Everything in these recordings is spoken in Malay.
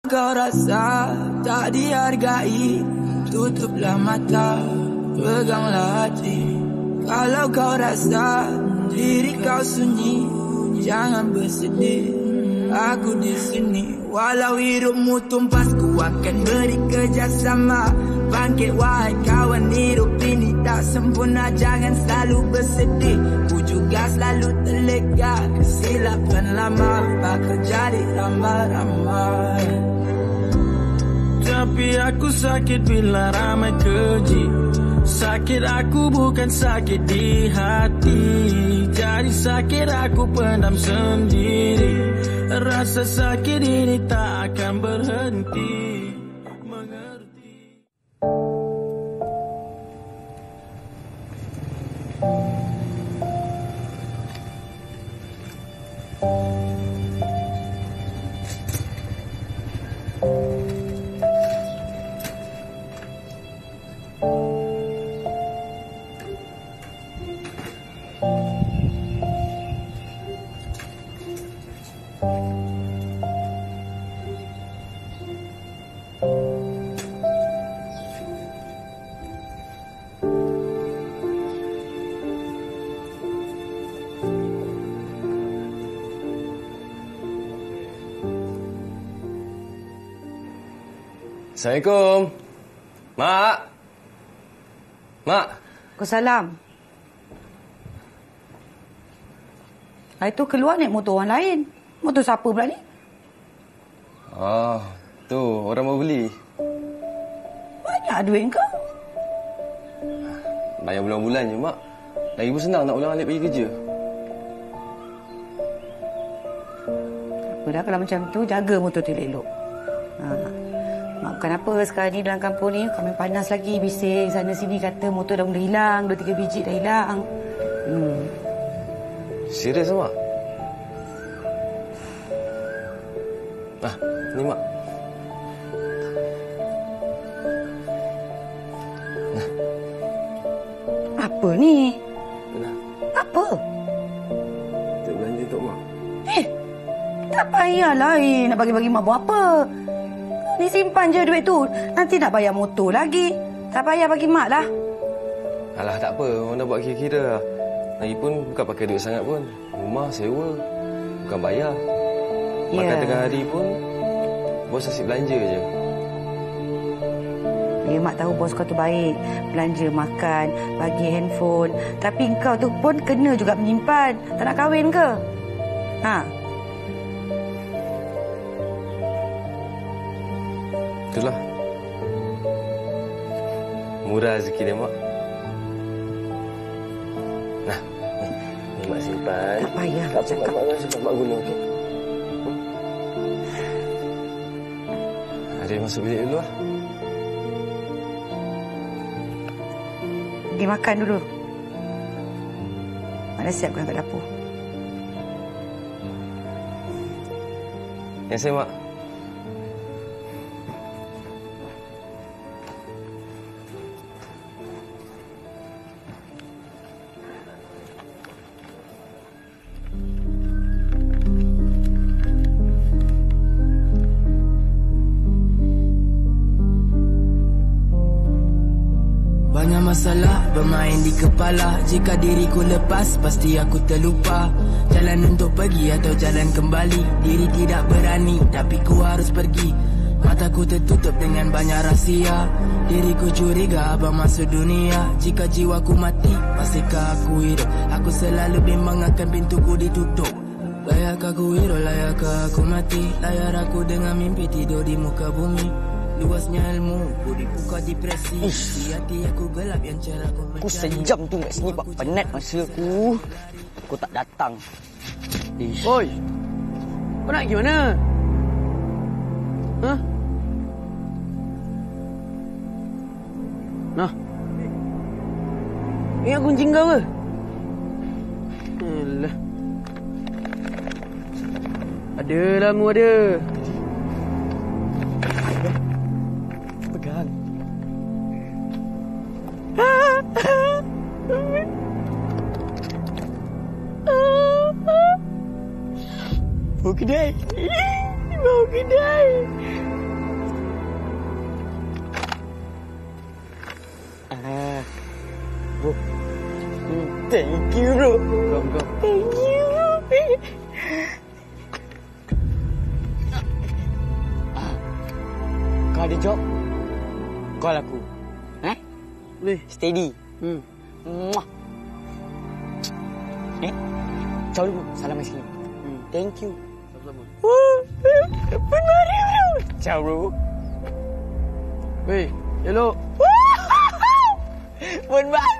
Kau rasa tak dihargai, tutuplah mata, peganglah hati. Kalau kau rasa diri kau sunyi, jangan bersedih, aku di sini. Walau hidupmu tumpas, ku akan beri kerjasama. Bangkit wahai kawan, hidup ini tak sempurna, jangan selalu bersedih. Ku juga selalu terlega, kesilapan lama bakal jadi ramai-ramai. Tapi aku sakit bila ramai keji. Sakit aku bukan sakit di hati, jadi sakit aku pendam sendiri. Rasa sakit ini tak akan berhenti. Mengerti. Assalamualaikum. Mak. Mak. Waalaikumsalam. Itu keluar naik motor orang lain. Motor siapa pula ni? Ah, tu orang mau beli. Banyak duit kau. Bayar bulan-bulan je, Mak. Lagi pun senang nak ulang-alik pergi kerja. Apalah kalau macam tu, jaga motor tu elok. Maafkan apa sekarang ni dalam kampung ni kami panas lagi, bising sana sini kata motor dah mula hilang, 2-3 biji dah hilang. Serius, Mak? Ni, Mak. Nah. Apa ni? Nah. Apa? Untuk belanja untuk Mak. Tak payahlah nak bagi-bagi Mak buat apa. Ni simpan je duit tu. Nanti nak bayar motor lagi. Tak payah bagi Mak lah. Alah, tak apa. Orang dah buat kira-kira. Lagipun bukan pakai duit sangat pun. Rumah sewa. Bukan bayar. Makan tengah hari pun bos asyik belanja je. Ya, Mak tahu bos kau tu baik. Belanja, makan, bagi handphone. Tapi kau tu pun kena juga menyimpan. Tak nak kahwin ke? Itulah. Murah rezeki dia, Mak. Nah, ni Mak simpan. Tak payah tak cakap. Mak guna, okey? Ada masuk bilik dulu lah. Pergi makan dulu. Mak dah siap kat dapur. Yang saya, Mak. Banyak masalah bermain di kepala. Jika diriku lepas, pasti aku terlupa. Jalan untuk pergi atau jalan kembali. Diri tidak berani, tapi ku harus pergi. Mataku tertutup dengan banyak rahsia. Diriku curiga abang masuk dunia. Jika jiwaku mati, pastikah aku hidup? Aku selalu bimbang akan pintuku ditutup. Layakkah aku hidup, layakkah aku mati? Layar aku dengan mimpi tidur di muka bumi. Luasnya ilmu, ku dibuka depresi. Di hati aku gelap yang cara ku mencari. Aku sejam tu kat sini buat penat masa aku. Aku tak datang. Oi, kau nak pergi mana? Nah, ingat kunci kau ke? Alah. Ada lah, mu ada. Pegang. Bau kedai. Bau kedai. Thank you, bro. Kau. Thank you. Kau ada job? Call aku. Boleh. Steady. Muah. Ciao dulu. Salam sikit. Thank you. Sama-sama. Benar, bro. Ciao, bro. Weh, elok. Pun baru.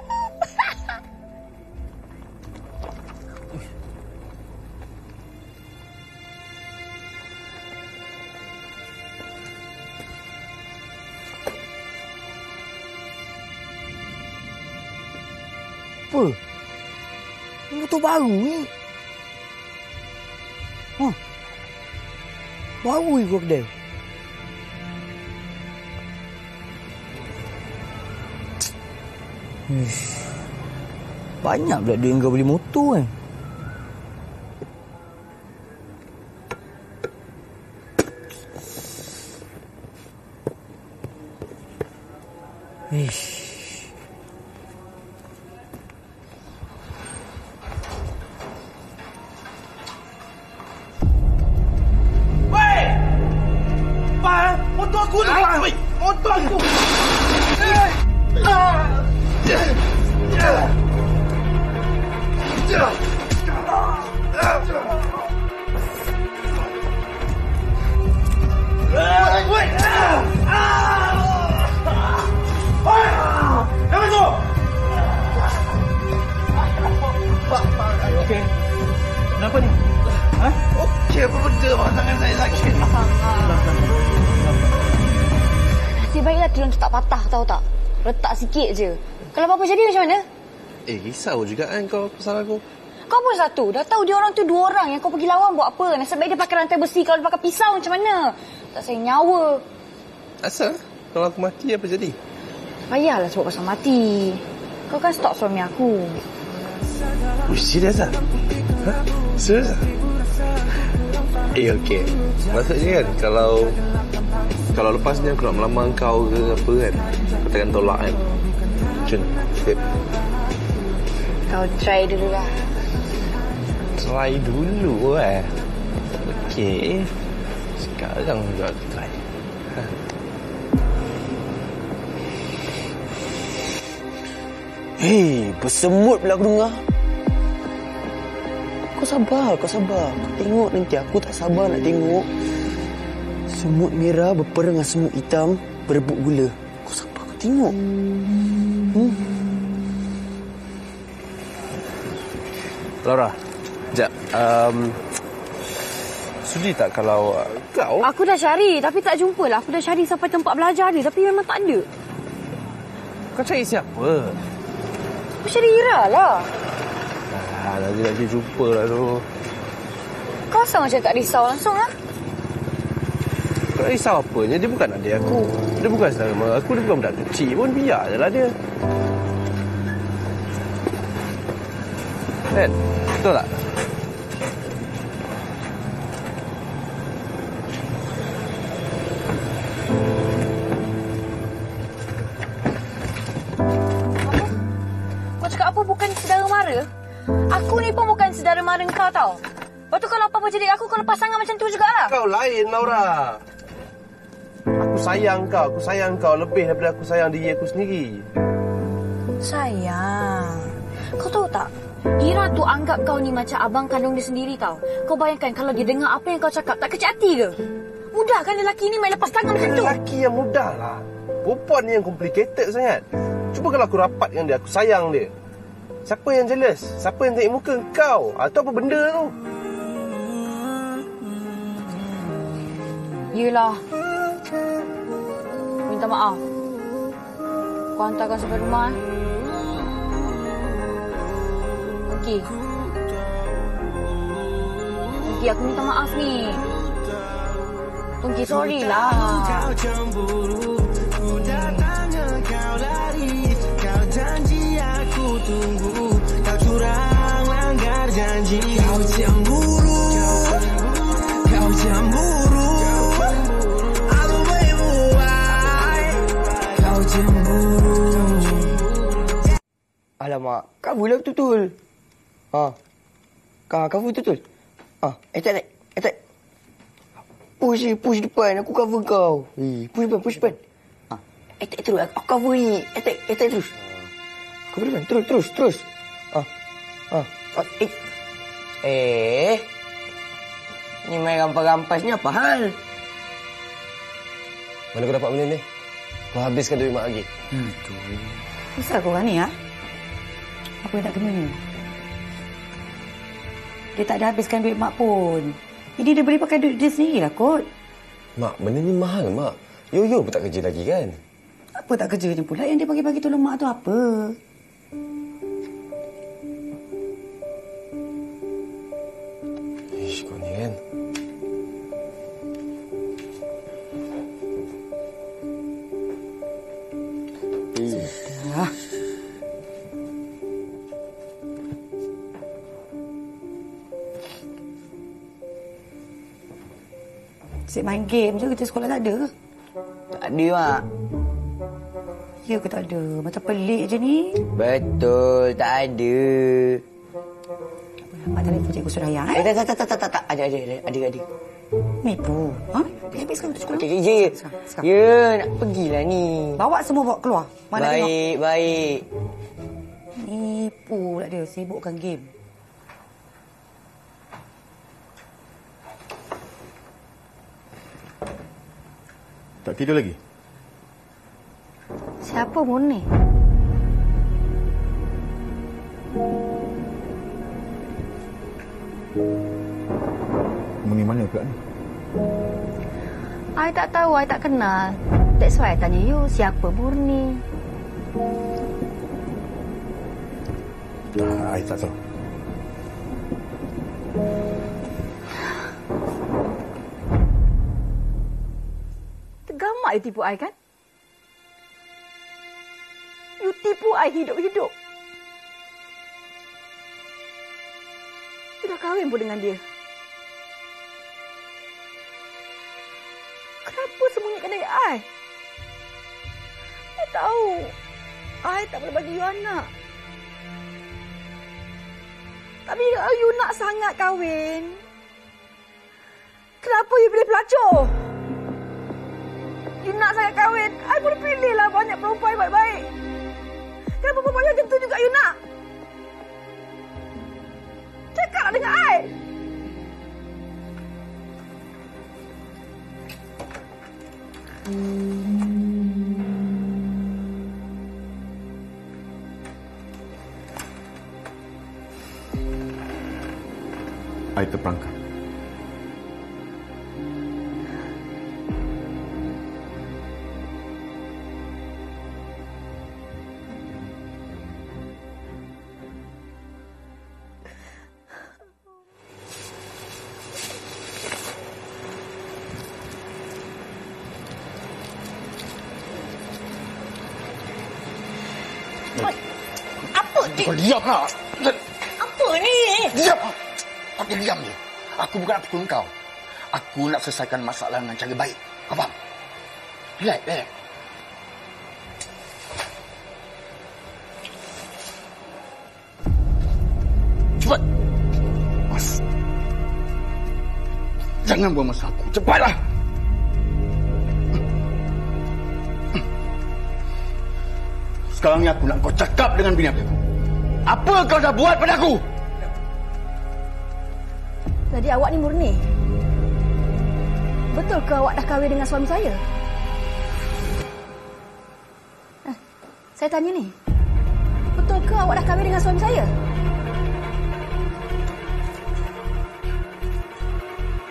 Apa? Motor baru ni. Baru ni kau kedai. Banyak pula duit kau beli motor kan. Motor aku tu. Motor aku. Okey. Kenapa ni? Ha? Okey, apa benda tangan saya sakit? Nasib baiklah tiang tu tak patah, tahu tak? Retak sikit je. Kalau apa-apa jadi macam mana? Risau juga kan kau pasal aku. Kau pun satu. Dah tahu dia orang tu 2 orang yang kau pergi lawan buat apa? Nasib baik dia pakai rantai besi. Kalau dia pakai pisau macam mana? Tak sayang nyawa. Asal? Kalau aku mati apa jadi? Payahlah sebut pasal mati. Kau kan stok suami aku. Serius lah? Serius lah? Okey. Maksudnya kan kalau lepas ni aku nak melamar kau ke apa kan, kau takkan tolak kan? Macam mana? Kau try dululah. Try dulu Okey. Sekarang juga aku try. Hei, bersemut pula aku dengar. Kau sabar. Kau tengok nanti. Aku tak sabar nak tengok. Semut merah berperang dengan semut hitam berebut gula. Kau sabar, kau tengok. Laura, sekejap. Sudi tak kalau kau... Aku dah cari tapi tak jumpa lah. Aku dah cari sampai tempat belajar dia tapi memang tak ada. Kau cari siapa? Aku cari Ira lah. Lagi jumpa lah tu. Kau asal macam tak risau langsung lah? Kau risau apanya? Dia bukan adik aku. Dia bukan saudara mara aku. Dia bukan budak kecil pun. Biar je lah dia. Kan? Betul tak? Kau cakap apa bukan saudara mara? Aku ni pun bukan saudara mara kau tau. Lepas tu kalau apa-apa jadi aku, kau lepas tangan macam tu jugalah. Kau lain, Laura. Aku sayang kau lebih daripada aku sayang diri aku sendiri. Sayang. Kau tahu tak? Ira tu anggap kau ni macam abang kandung dia sendiri tau. Kau bayangkan kalau dia dengar apa yang kau cakap, tak kecil hati ke? Mudah kan lelaki ni main lepas tangan macam tu? Lelaki yang mudah lah. Perempuan ni yang complicated sangat. Cuba kalau aku rapat dengan dia, aku sayang dia. Siapa yang jealous? Siapa yang tarik muka? Kau? Atau apa benda tu? Yelah. Minta maaf. Kau hantarkan sampai rumah. Okey. Tungki, aku minta maaf ni. Tungki, sorry lah. Kau cemburu, ku datangnya kau lari. Kau janji aku tunggu, kau curang langgar janji. Kau cemburu, kau cemburu. Aku berbuat, kau cemburu. Alamak, kau cover lah betul-betul. Cover betul-betul. Attack. Push depan. Aku cover kau. Push depan. Attack terus. Aku cover ni. Attack terus. Cover depan. Terus. Ni main rampas-rampas ni apa hal? Mana kau dapat benda ni? Kau habiskan duit mak lagi. Kenapa korang ni, ha? Apa yang tak kena ni? Dia tak ada habiskan duit mak pun. Ini dia boleh pakai duit dia sendiri lah, kot. Mak, benda ni mahal, Mak. Yo pun tak kerja lagi, kan? Apa tak kerja ni pula? Yang dia bagi-bagi tolong mak tu apa? Ish, kau ni kan? Sudah. Asyik main game je, kerja sekolah tak ada ke? Tak ada, Mak. Ya ke tak ada? Macam pelik je ni. Betul, tak ada. Mak telefon cikgu Suraya, Tak. Ada. Nipu. Ha? Dia habiskan kerja sekolah. Sekarang. Ya, nak pergilah ni. Bawa semua bawa keluar. Mana tengok. Baik. Nipu pula dia, sibukkan game. Tak tidur lagi? Siapa Murni? Murni mana pula ni? I tak tahu, I tak kenal. That's why I tanya you, siapa Murni? I tak tahu. Tergamak you tipu I, kan? You tipu I hidup-hidup. You dah kahwin pun dengan dia. Kenapa sembunyikan dari I? I tahu. I tak boleh bagi you anak. Tapi kalau you nak sangat kahwin, kenapa you pilih pelacur? You nak sangat kahwin, I boleh pilih lah banyak perempuan yang baik-baik. Kenapa perempuan macam tu juga you nak? Cakaplah dengan I. I terperangkap. Apa ni? Kau diamlah. Apa ni? Diam. Kau diam je. Aku bukan nak pukul kau. Aku nak selesaikan masalah dengan cara baik. Kau faham? Relax. Cepat. Mas. Jangan buang masa aku. Cepatlah. Sekarang ni aku nak kau cakap dengan bini aku. Apa kau dah buat pada aku? Jadi awak ni Murni? Betul ke awak dah kahwin dengan suami saya? Saya tanya ni. Betul ke awak dah kahwin dengan suami saya?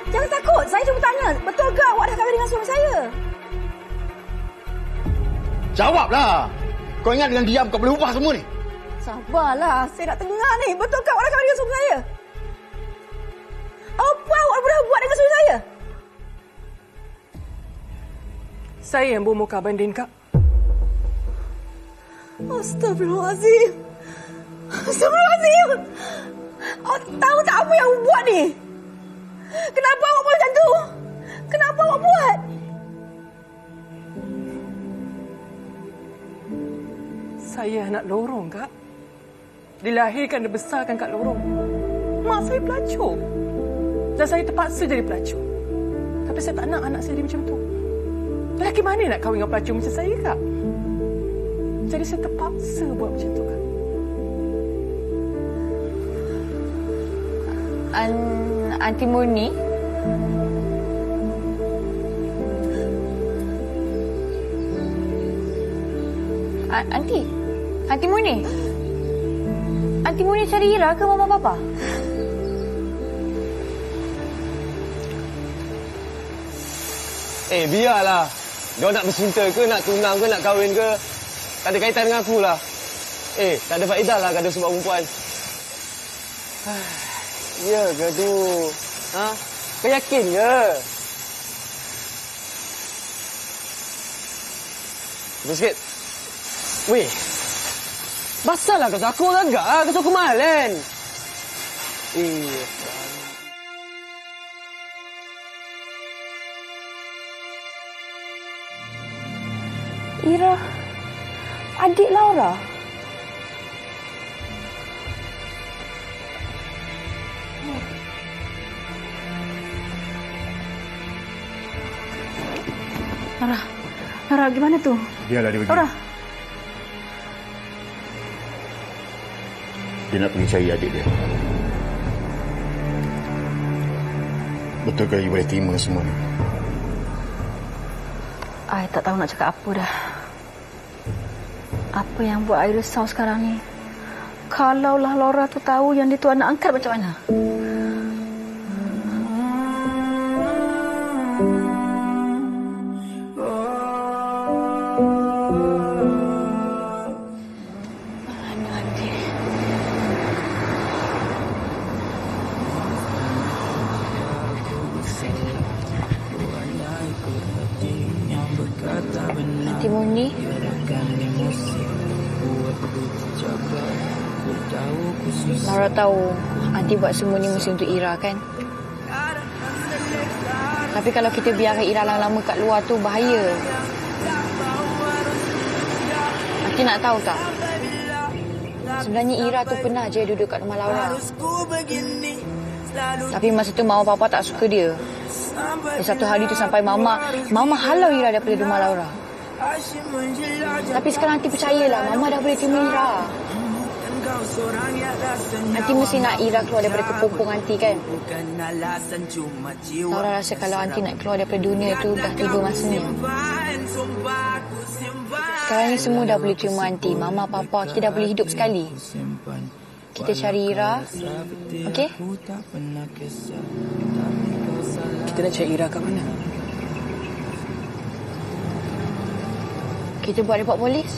Jangan takut. Saya cuma tanya. Betul ke awak dah kahwin dengan suami saya? Jawablah. Kau ingat dengan diam kau boleh ubah semua ni? Sabarlah. Saya nak dengar ni. Betul ke awak dah kahwin dengan suami saya? Apa awak boleh buat dengan suami saya? Saya yang bawa muka banding, Kak. Astagfirullahalazim. Astagfirullahalazim. Awak tahu tak apa yang awak buat ni? Kenapa awak buat macam tu? Kenapa awak buat? Saya anak lorong, Kak. dilahirkan dan dibesarkan kat lorong. Mak saya pelacur. Dan saya terpaksa jadi pelacur. Tapi saya tak nak anak saya jadi macam tu. Lelaki mana nak kahwin dengan pelacur macam saya, Kak? Jadi saya terpaksa buat macam tu, Kak. Aunty Murni? Aunty Murni? Aunty Murni cari Ira ke mama papa? Biarlah. Dia nak bercinta ke, nak tunang ke, nak kahwin ke, tak ada kaitan dengan aku lah. Tak ada faedah lah gaduh sebab perempuan. Ya, gaduh. Kau yakin ke? Tunggu sikit. Weh, basah lah kau aku orang agak lah. Kau aku mahal kan? Ira, adik Laura. Laura, gimana tu? Biarlah dia pergi. Laura. Dia nak pergi cari adik dia. Betul ke you boleh terima semua ni? I tak tahu nak cakap apa dah. Apa yang buat I risau sekarang ni? Kalaulah Laura tu tahu yang dia tu anak angkat macam mana? Aunty Murni? Laura tahu Aunty buat semua ni mesti untuk Ira kan? Tapi kalau kita biarkan Ira lama-lama kat luar tu bahaya. Aunty nak tahu tak? Sebenarnya Ira tu pernah je duduk kat rumah Laura. Tapi masa tu mama papa tak suka dia. Satu hari tu sampai mama halau Ira daripada rumah Laura. Tapi sekarang Aunty percayalah, mama dah boleh terima Ira. Aunty mesti nak Ira keluar daripada kepompong Aunty kan? Laura rasa kalau Aunty nak keluar daripada dunia tu dah tiba masanya. Sekarang ni semua dah boleh terima Aunty. Mama, papa, kita dah boleh hidup sekali. Kita cari Ira. Okey? Kita nak cari Ira kat mana? Kita buat report polis.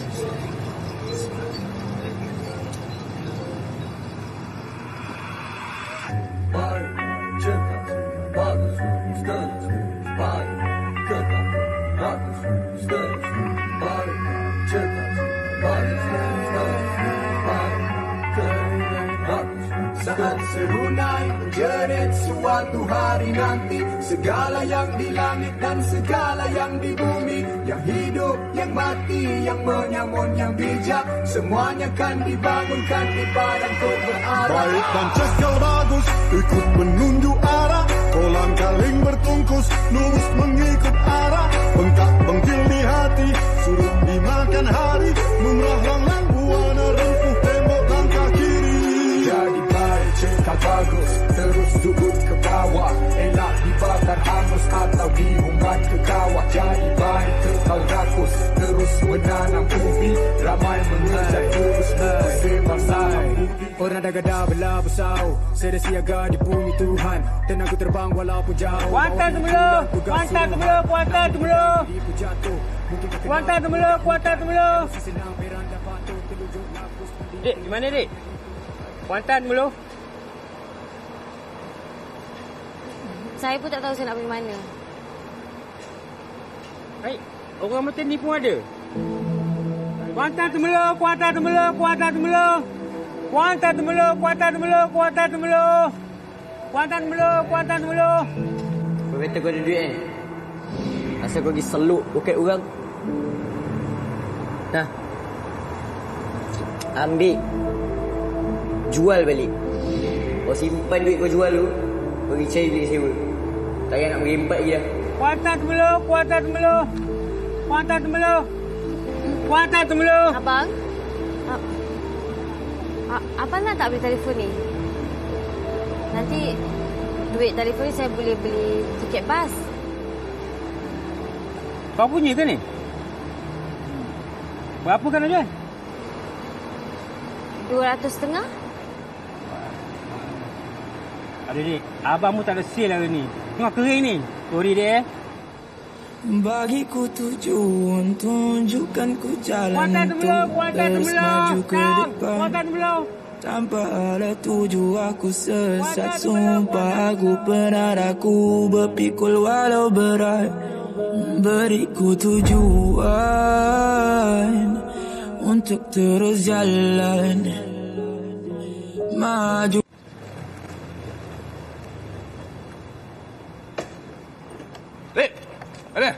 Saat serunai menjerit suatu hari nanti, segala yang di langit dan segala yang di bumi, yang hidup, yang mati, yang menyamun, yang bijak, semuanya kan dibangunkan di padang berarah. Baik dan cekal bagus, ikut menunjuk arah, kolam kaling bertungkus, lurus mengikut arah, bengkak bengkil di hati, suruh dimakan hari, lumrah langlang buana rempuh tembok langkah kiri. Jadi baik cekal bagus, terus turun ke bawah, elak dibakar hangus atau dihumbat ke kawah. Jadi baik kekal rakus, terus menanam ubi, ramai mengejar terus bersebar saham. Orang dah gadah belah besau, sedia siaga di bumi Tuhan, tenang ku terbang walaupun jauh. Kuantan semula, kuantan semula, kuantan semula. Kuantan semula, kuantan semula. Dik, di mana dik? Kuantan semula. Saya pun tak tahu saya nak pergi mana. Baik, orang Metin ni pun ada. Kuantan semula, kuantan semula, kuantan semula. Kuantan semula, kuantan semula, kuantan semula. Kuantan semula, kuantan semula. Kau kata kau ada duit Asal kau pergi seluk poket orang. Nah, ambil. jual balik. Kau simpan duit kau jual tu, pergi cari duit sewa. Tak payah nak merempat lagi dah. Kuantan Temerloh, Kuantan Temerloh. Kuantan Temerloh. Kuantan Temerloh. Abang? Abang nak tak beli telefon ni? Nanti duit telefon ni saya boleh beli tiket bas. Kau punya ke ni? Berapa kan nak jual? 250. Aduh, Dik. Abangmu tak ada sale hari ni. Tengok kering ni. Sorry, Dik. Bagiku tujuan, tunjukkan ku jalan untuk terus maju ke depan. Tanpa ada tujuan aku sesat, sumpah aku penat, aku berpikul walau berat. Beriku tujuan untuk terus jalan maju. Lek, mana?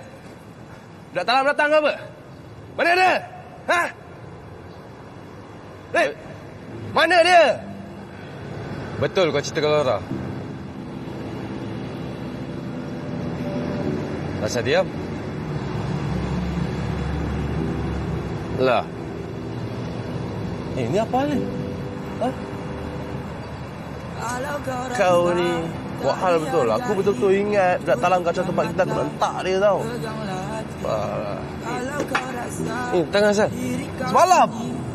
Budak Talam datang ke apa? Mana dia? Ha? Lek, mana dia? Betul kau cerita kalau Laura. Asal diam? Lah. Ini apa ni? Ha? Kau ni buat hal betul. Aku betul-betul ingat budak Talam kacau tempat kita, aku nak letak dia tau. Tangan Asal. Semalam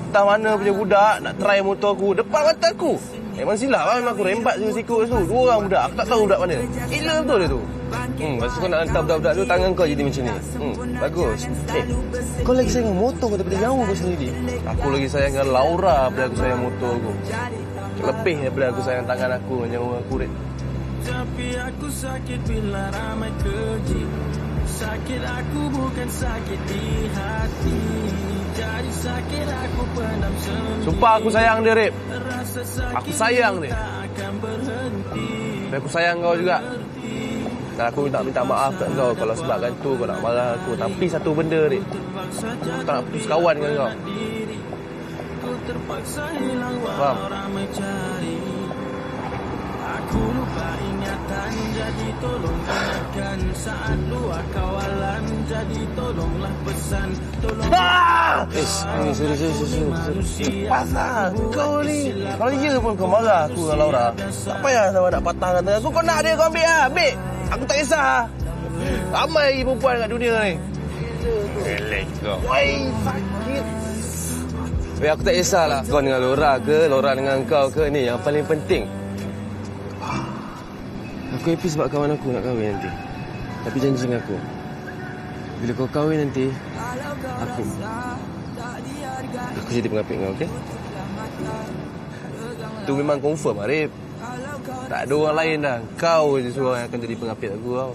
entah mana punya budak nak try motor aku depan mata aku. Memang silap lah. Memang aku rembat siku-siku tu. 2 orang budak. Aku tak tahu budak mana. Gila betul dia tu. Lepas tu kau nak hantar budak-budak tu, tangan kau jadi macam ni. Bagus. Kau lagi sayang motor kau daripada nyawa kau sendiri. Aku lagi sayang dengan Laura daripada aku sayang motor aku. Lebih daripada aku sayang tangan aku dengan nyawa aku, Rik. Tapi aku sakit bila ramai keji. Sakit aku bukan sakit di hati. Jadi sakit aku pendam sendiri. Sumpah aku sayang dia, Rip. Aku sayang dia. Dan aku sayang kau juga. Dan aku minta maaf kat kau kalau sebabkan tu kau nak marah aku. Tapi satu benda, Rip. Aku tak nak putus kawan dengan kau. Faham? Aku lupa ingatan, jadi tolong ingatkan. Saat luar kawalan, jadi tolonglah pesan. Serius. Pasal kau ni. Kalau dia pun kau marah aku dengan Laura, tak payah sama nak patahkan tangan aku. Kau nak dia, kau ambil lah. Ambil. Aku tak kisah. Ramai perempuan kat dunia ni. Elek kau. Wai, sakit. Aku tak kisahlah kau dengan Laura ke, Laura dengan kau ke. Ni yang paling penting. Aku happy sebab kawan aku nak kahwin nanti. Tapi janji dengan aku, bila kau kahwin nanti, aku jadi pengapit kau, okey? Itu memang confirm, Arif. Tak ada orang lain dah. Kau je seorang yang akan jadi pengapit aku, tau.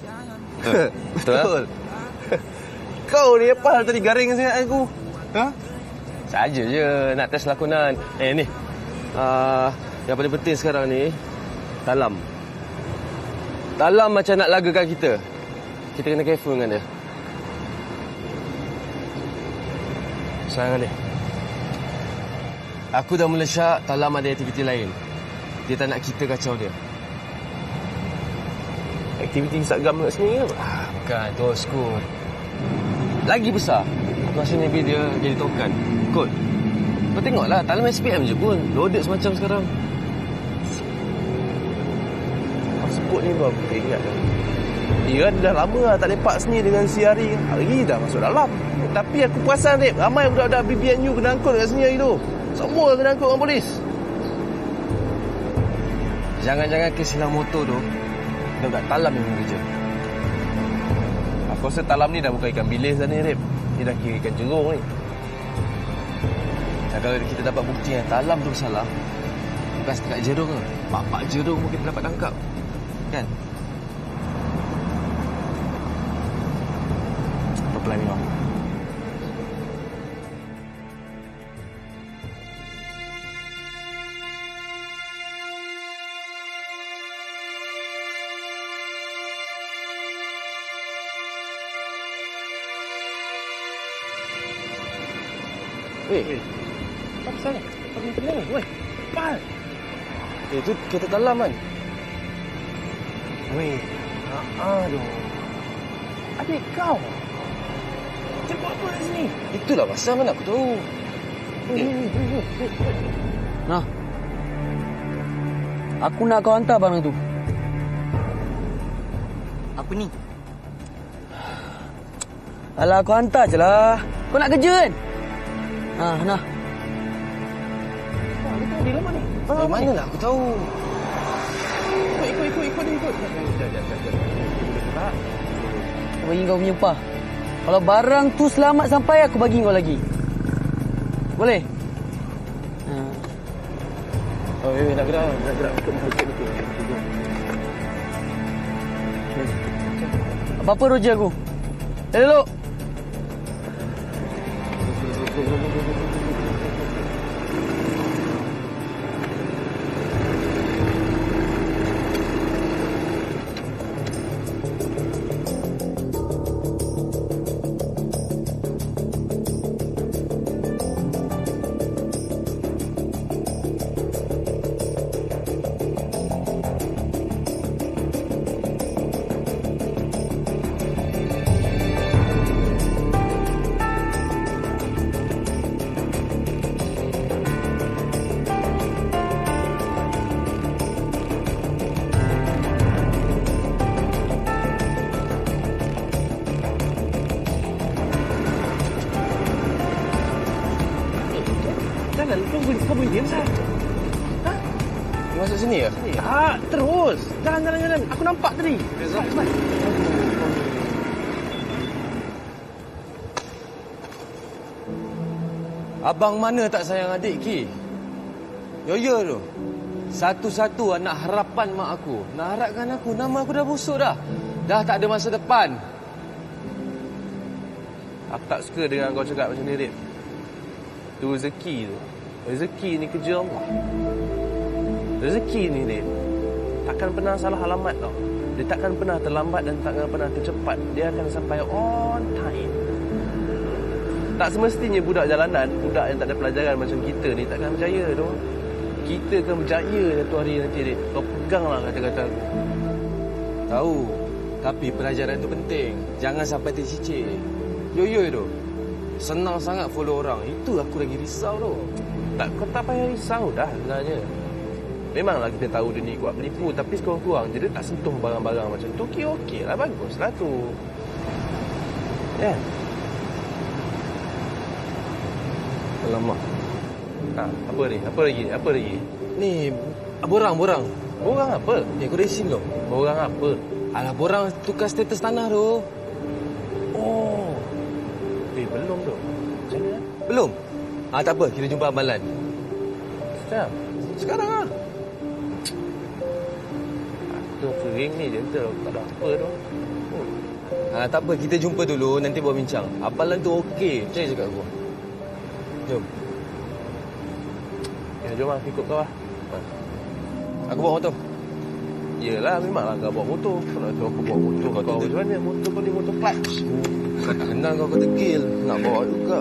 Betul. Kau ni apa hal tadi garing sangat aku? Ha? Saja je nak test lakonan. Ni. Yang paling penting sekarang ni, Talam. Talam macam nak lagakan kita. Kita kena careful dengan dia. Sayang dia. Aku dah mula syak Talam ada aktiviti lain. Dia tak nak kita kacau dia. Aktiviti Instagram kat sini ke? Bukan, tu school. Lagi besar. Aku rasa ni dia jadi tokan. Kot. Kau tengoklah, Talam SPM je pun. Loaded semacam sekarang. Sebut ni baru aku ingat. Dia dah lama lah tak lepak sini dengan si Hari. Hari dah masuk dalam. Tapi aku perasan, Rip, ramai budak-budak BBNU kena angkut kat sini hari tu. Semua kena angkut dengan polis. Jangan-jangan kes hilang motor tu budak Talam yang kerja. Aku rasa Talam ni dah bukan ikan bilis dah ni, Rip. Dia dah kira ikan jerung ni. Dan kalau kita dapat bukti yang Talam tu bersalah, bukan setakat jerung ke, bapak jerung pun kita dapat tangkap. Kan? Pelan memang. Weh, apa pasal ni? Apa ni? Weh, cepat. Itu kereta dalam kan? Weh, aduh. Adik kau. Macam apa di sini? Itulah pasal mana aku tahu. Nah. Aku nak kau hantar barang tu. Apa ni? Alah, kau hantar je lah. Kau nak kerja kan? Nah. Di rumah ni. Di mana lah aku tahu. Ikut. Aku bagi kau punya pah. Kalau barang tu selamat sampai, aku bagi kau lagi. Boleh? Oh, nak gerak. Apa-apa Roger aku. Elok. Kau boleh diam sah? Masuk sini ke? Terus. Jalan. Aku nampak tadi. Cepat. Abang mana tak sayang adik, Ki? Yoyo tu. Satu-satu anak harapan mak aku. Nak harapkan aku. Nama aku dah busuk dah. Dah tak ada masa depan. Aku tak suka dengan kau cakap macam ni, Rit. Itu rezeki tu. Rezeki ni kerja Allah. Rezeki ni, Rit, takkan pernah salah alamat tau. Dia takkan pernah terlambat dan takkan pernah tercepat. Dia akan sampai on time. Tak semestinya budak jalanan, budak yang tak ada pelajaran macam kita ni takkan berjaya tu. Kita akan berjaya satu hari nanti, Rit. Kau peganglah kata-kata aku. Tahu. Tapi pelajaran tu penting. Jangan sampai tercicik. Yoyo tu. Senang sangat follow orang. Itu aku lagi risau tu. Kau tak payah risau dah sebenarnya. Memanglah kita tahu dia ni kuat penipu, tapi sekurang-kurang je dia tak sentuh barang-barang macam tu. Okey lah, baguslah tu. Ya. Alamak. Apa lagi? Ni, borang. Borang apa? Ni aku racing tu. Borang apa? Alah, borang tukar status tanah tu. Oh. Belum tu. Macam mana? Belum? Tak apa, kita jumpa amalan. Sekarang lah. Aku kering ni je, tak ada apa tu. Tak apa, kita jumpa dulu, nanti buat bincang. Amalan tu okey, percaya cakap aku. Jom. Ya, jom lah, ikut kau lah. Aku bawa motor. Yelah, memanglah kau bawa motor. Kalau tu aku bawa motor, kau macam mana? Motor kau ni motor clutch. Kenal kau tegil, nak bawa juga.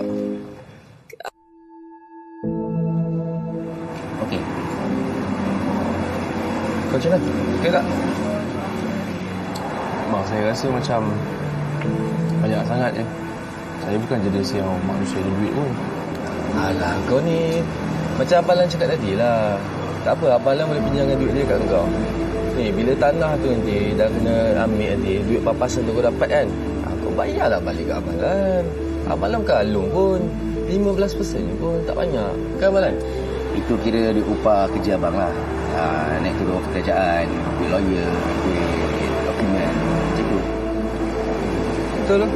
Okey. Kau macam mana? Okey tak? Bang, saya rasa macam banyak sangat je. Saya bukan jenis yang manusia ada duit pun. Alah, kau ni macam Abalan cakap tadi lah. Tak apa, Abalan boleh pinjamkan duit dia kat kau. Ni, bila tanah tu nanti dah kena ambil nanti, duit papasan tu kau dapat kan, kau bayarlah balik ke Abalan. Abalan bukan alung pun, 15% pun tak banyak. Kan Abalan? Itu kira duit upah kerja abang lah. Naik turun pekerjaan, duit lawyer, duit dokumen, macam tu. Betul lah.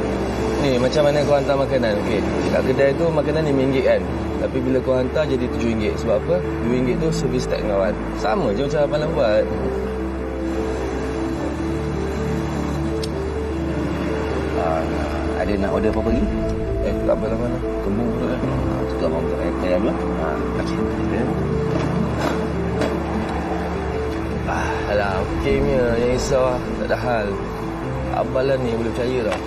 Ni, macam mana kau hantar makanan, okey? Kat kedai tu makanan RM5 kan? Tapi bila kau hantar jadi RM7. Sebab apa? RM2 tu servis tak ngawat. Sama je macam Abalan buat. Ada nak order apa lagi? Tak apa lah mana. Kembung tu kan. Tukar abang untuk air dulu. Okey. Alah, okey punya. Yang risau lah. Tak ada hal. Abalan ni boleh percaya tau.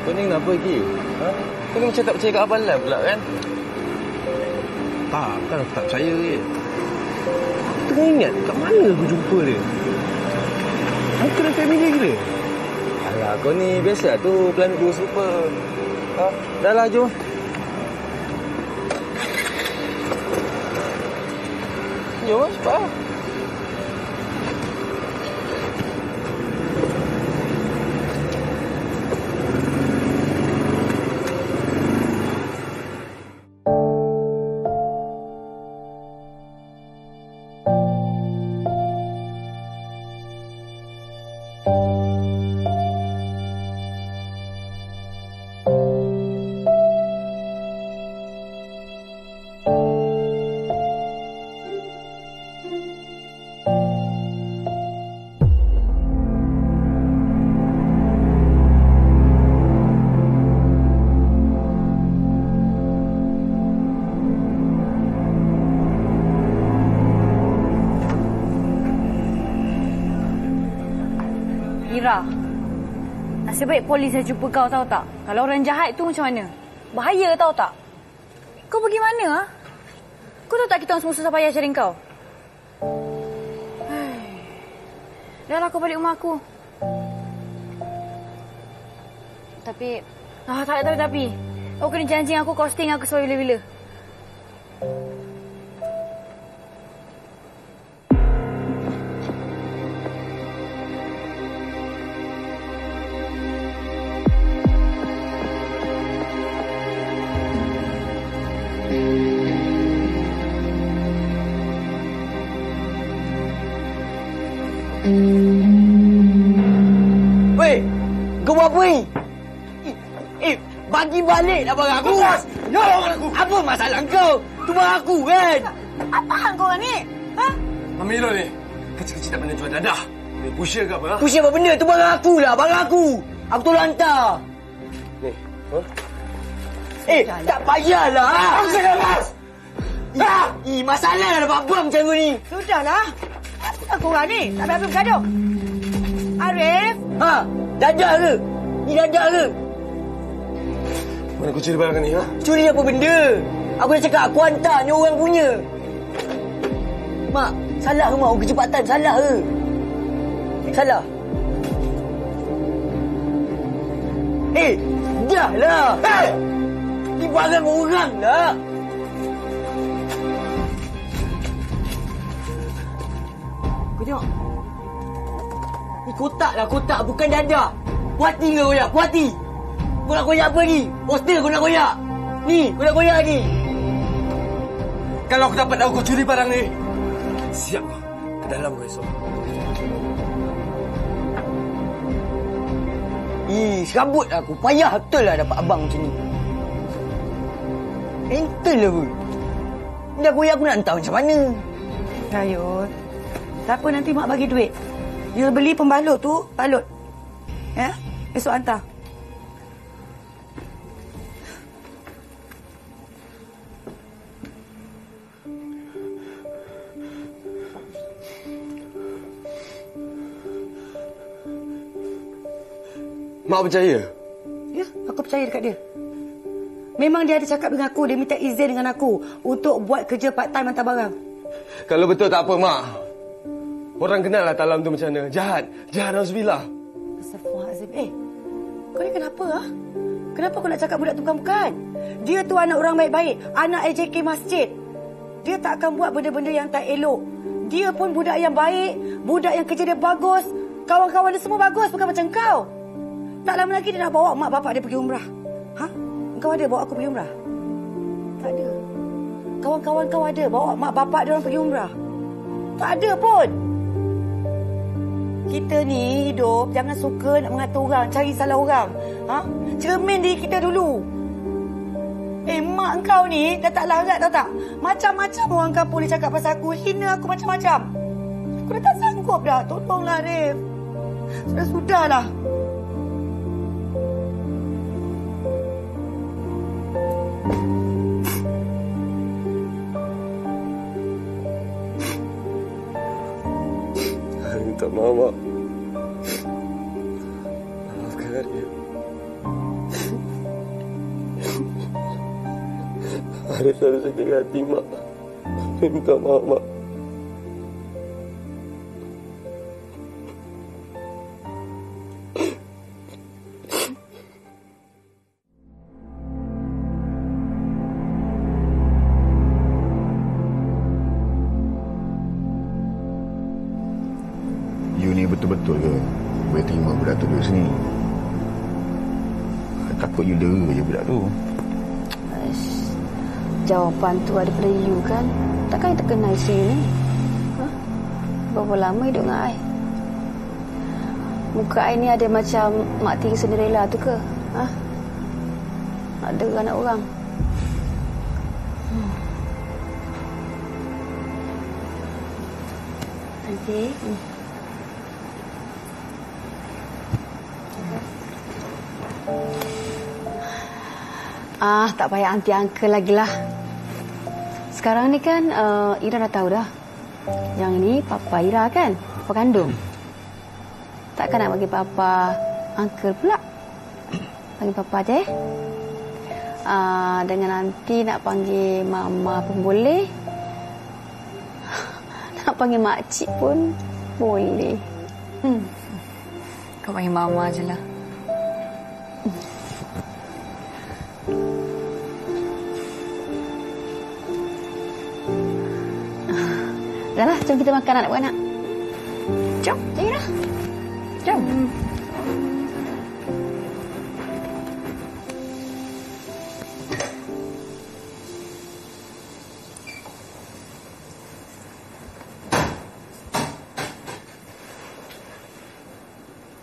Kau ni kenapa lagi? Ha? Kau ni macam tak percaya kat Abang Lan pula kan? Tak, bukan aku tak percaya je. Aku tengah ingat kat mana aku jumpa dia. Muka dia family gila. Alah, kau ni biasa tu Planet 2 Super. Ha? Dah lah, jom. Jom lah, cepat lah. Ira, nasib baik polis saya jumpa kau, tahu tak? Kalau orang jahat tu macam mana? Bahaya, tahu tak? Kau pergi mana? Ha? Kau tahu tak kita orang semua susah payah cari kau? Dah lah, kau balik rumah aku. Tapi... Tapi... Kau kena janji aku kau stay dengan aku sampai bila-bila. Weh, kau buat apa ni? Bagi balik lah barang aku. No, apa masalah kau? Tu barang aku kan? Apa hang kau ni? Ha? Amirul ni, kecil-kecil tak pernah jual dadah. Ni pusher ke apa? Pusher apa benda? Tu barang aku lah, barang aku. Aku tolong hantar. Ni, ha? Tak payahlah. Aku cakap lepas. Masalah lah dapat bom macam kau ni. Sudahlah. Apa korang ni? Tak habis bergaduh. Arif? Ha, dadah ke? Ni dadah ke? Mana kau curi barang ni, ha? Curi apa benda? Aku dah cakap aku hantar, ni orang punya. Mak, salah ke mak? Kecepatan salah ke? Salah. Dah lah. Ni barang orang lah. Kau tengok. Ni kotak lah, kotak. Bukan dadah. Puati ke koyak? Puati. Kau nak koyak apa lagi? Poster kau nak koyak. Ni, kau nak koyak lagi. Kalau aku dapat tahu kau curi barang ni, siap ke dalam kau esok. Serabut aku. Payah betul lah dapat abang macam ni. Entel lah pun. Dah koyak aku nak hantar macam mana? Rayut. Tak apa, nanti mak bagi duit. Dia beli pembalut tu, balut. Ya? Esok hantar. Mak percaya? Ya, aku percaya dekat dia. Memang dia ada cakap dengan aku, dia minta izin dengan aku untuk buat kerja part time hantar barang. Kalau betul tak apa, Mak. Orang kenal lah Talam tu macam mana. Jahat. Jahat, Nauzubillah. Astaghfirullahaladzim. Kau ni kenapa? Ha? Kenapa kau nak cakap budak tu bukan? Dia tu anak orang baik-baik. Anak AJK masjid. Dia tak akan buat benda-benda yang tak elok. Dia pun budak yang baik. Budak yang kerja dia bagus. Kawan-kawan dia semua bagus. Bukan macam kau. Tak lama lagi dia nak bawa mak bapak dia pergi umrah. Ha? Kau ada bawa aku pergi umrah? Tak ada. Kawan-kawan kau ada bawa mak bapak dia orang pergi umrah? Tak ada pun. Kita ni hidup jangan suka nak mengatur orang, cari salah orang. Ha? Cermin diri kita dulu. Mak kau ni dah tak larat, tahu tak? Macam-macam orang kampung dia cakap pasal aku, hina aku macam-macam. Aku dah tak sanggup dah. Tolonglah, Arif. Sudahlah. Minta maaf, Mak. Maafkan Arif. Haris harus sakit hati, Mak. Minta maaf, Mak. You ni betul-betul ke boleh terima budak tu duduk sini? Takut you dera je budak tu. Jawapan tu ada pada you kan? Takkan you terkenal isteri ni? Berapa lama hidup dengan I? Muka I ni ada macam mak tiri Cinderella tu ke? Ada anak orang. Nanti tak payah anti uncle lagi lah. Sekarang ni kan Ira dah tahu dah. Yang ni papa Ira kan? Papa kandung. Takkan nak bagi papa uncle pula. Panggil papa je. Dengan nanti nak panggil mama pun boleh. Nak panggil makcik pun boleh. Kau panggil mama je lah. Dah lah, jom kita makan anak beranak. Jom, Ira. Jom.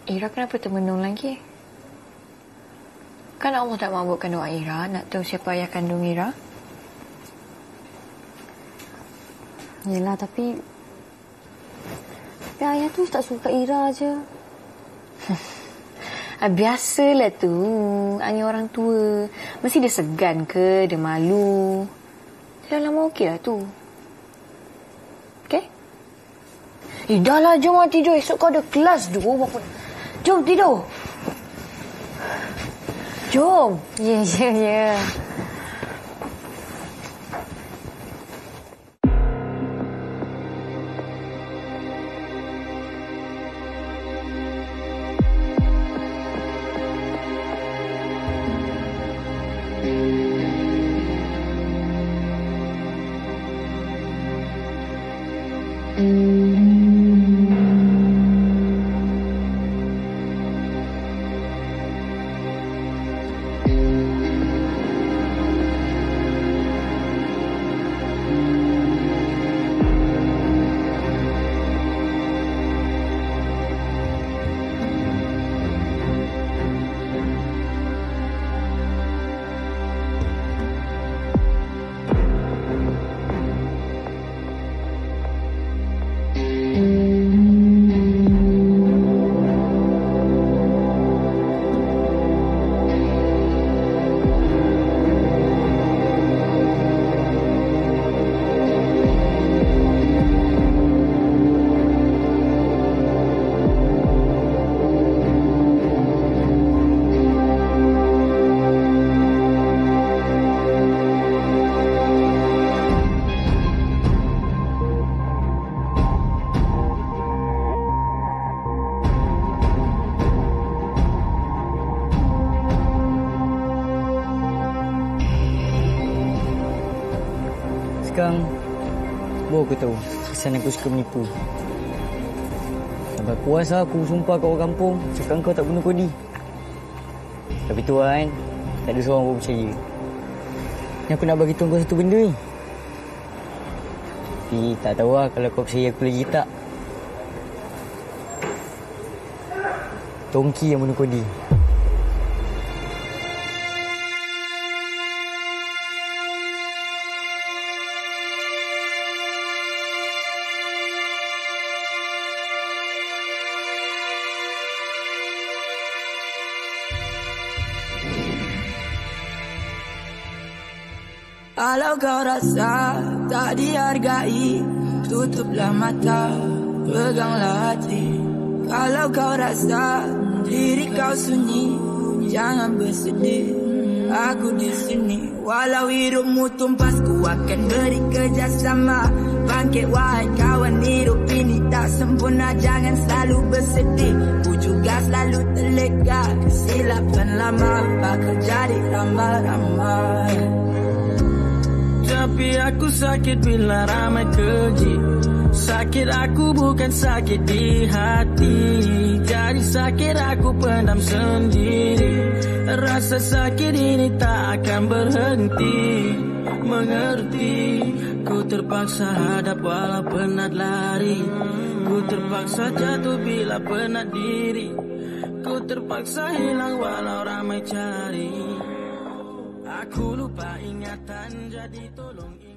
Ira kenapa termenung lagi? Kan Allah tak mabukkan doa Ira nak tahu siapa ayah kandung Ira? Yelah, tapi ayah tu tak suka Ira je. Biasalah tu. Ayah orang tua. Mesti dia segan ke? Dia malu. Dah lama okey lah tu. Okey? Dah lah, jom lah tidur. Esok kau ada kelas tu. Jom tidur. Jom. Ya. Sekarang baru aku tahu kesan aku suka menipu. Sampai puas aku sumpah kat orang kampung cakap kau tak bunuh Kodi. Tapi tuan, tak ada seorang pun percaya. Ni aku nak bagi tuan kau satu benda ni. Tapi tak tahu lah kalau kau percaya aku lagi tak. Tongki yang bunuh Kodi. Kalau kau rasa tak dihargai, tutuplah mata, peganglah hati. Kalau kau rasa diri kau sunyi, jangan bersedih. Aku di sini, walau hidupmu tumpas, ku akan beri kerjasama. Bangkit wahai kawan, hidup ini tak sempurna, jangan selalu bersedih. Ku juga selalu terlega, kesilapan lama bakal jadi ramai-ramai. Tapi aku sakit bila ramai keji. Sakit aku bukan sakit di hati, jadi sakit aku pendam sendiri. Rasa sakit ini tak akan berhenti. Mengerti, ku terpaksa hadap walau penat lari. Ku terpaksa jatuh bila penat diri. Ku terpaksa hilang walau ramai cari. Aku lupa ingatan, jadi tolong ingat.